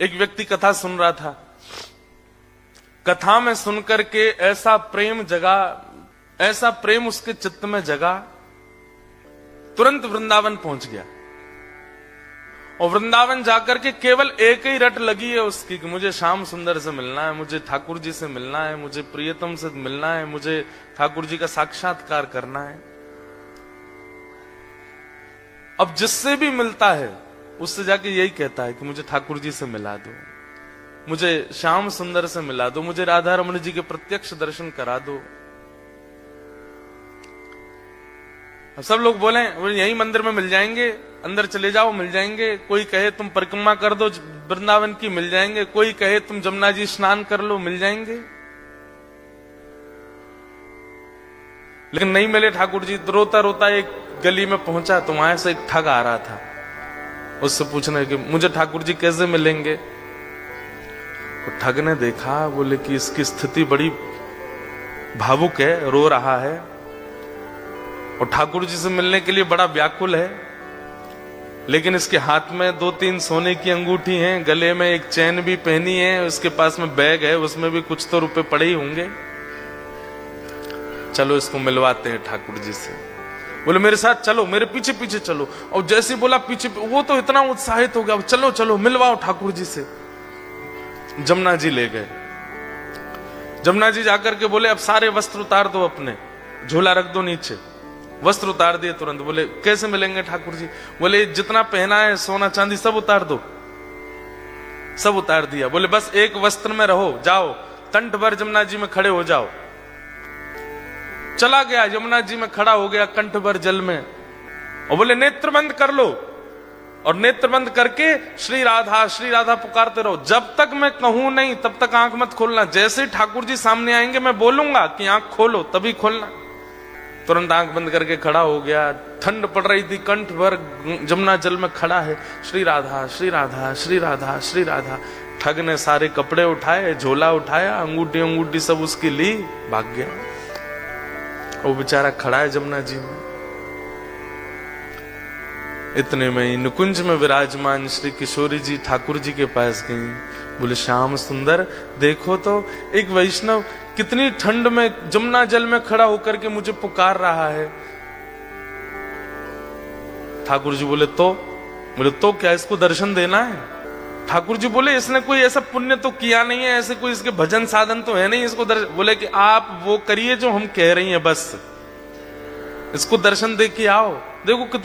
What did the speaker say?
एक व्यक्ति कथा सुन रहा था। कथा में सुनकर के ऐसा प्रेम जगा, ऐसा प्रेम उसके चित्त में जगा, तुरंत वृंदावन पहुंच गया। और वृंदावन जाकर के केवल एक ही रट लगी है उसकी कि मुझे श्याम सुंदर से मिलना है, मुझे ठाकुर जी से मिलना है, मुझे प्रियतम से मिलना है, मुझे ठाकुर जी का साक्षात्कार करना है। अब जिससे भी मिलता है उससे जाके यही कहता है कि मुझे ठाकुर जी से मिला दो, मुझे श्याम सुंदर से मिला दो, मुझे राधा रमण जी के प्रत्यक्ष दर्शन करा दो। अब सब लोग बोले यही मंदिर में मिल जाएंगे, अंदर चले जाओ मिल जाएंगे। कोई कहे तुम परिक्रमा कर दो वृंदावन की, मिल जाएंगे। कोई कहे तुम जमुना जी स्नान कर लो, मिल जाएंगे। लेकिन नहीं मिले ठाकुर जी। तो रोता रोता एक गली में पहुंचा तो वहां से एक ठग आ रहा था। उससे पूछने कि मुझे ठाकुर जी कैसे मिलेंगे। तो ठग ने देखा, बोले कि इसकी स्थिति बड़ी भावुक है, रो रहा है और ठाकुर जी से मिलने के लिए बड़ा व्याकुल है, लेकिन इसके हाथ में 2-3 सोने की अंगूठी हैं, गले में एक चैन भी पहनी है, उसके पास में बैग है, उसमें भी कुछ तो रुपए पड़े ही होंगे। चलो इसको मिलवाते हैं ठाकुर जी से। बोले मेरे साथ चलो, मेरे पीछे पीछे चलो। और जैसे बोला पीछे, वो तो इतना उत्साहित हो गया, चलो चलो मिलवाओ ठाकुर जी से। जमुना जी ले गए। जमुना जी जाकर के बोले अब सारे वस्त्र उतार दो, अपने झोला रख दो नीचे। वस्त्र उतार दिए तुरंत। बोले कैसे मिलेंगे ठाकुर जी। बोले जितना पहना है सोना चांदी सब उतार दो। सब उतार दिया। बोले बस एक वस्त्र में रहो, जाओ तंट भर जमुना जी में खड़े हो जाओ। चला गया, यमुना जी में खड़ा हो गया कंठ भर जल में। और बोले नेत्र बंद कर लो, और नेत्र बंद करके श्री राधा पुकारते रहो। जब तक मैं कहूं नहीं तब तक आंख मत खोलना। जैसे ठाकुर जी सामने आएंगे मैं बोलूंगा कि आंख खोलो, तभी खोलना। तुरंत आंख बंद करके खड़ा हो गया। ठंड पड़ रही थी, कंठ भर जमुना जल में खड़ा है। श्री राधा श्री राधा श्री राधा श्री राधा। ठग ने सारे कपड़े उठाए, झोला उठाया, अंगूठी अंगूठी सब उसकी ली, भाग गया। वो बेचारा खड़ा है जमुना जी में। इतने में ही नुकुंज में विराजमान श्री किशोरी जी ठाकुर जी के पास गई। बोले श्याम सुंदर देखो तो एक वैष्णव कितनी ठंड में जमुना जल में खड़ा होकर के मुझे पुकार रहा है। ठाकुर जी बोले तो क्या इसको दर्शन देना है। ठाकुर जी बोले इसने कोई ऐसा पुण्य तो किया नहीं है, ऐसे कोई इसके भजन साधन तो है नहीं इसको दर्शन। बोले कि आप वो करिए जो हम कह रही हैं, बस इसको दर्शन दे के आओ। देखो कितना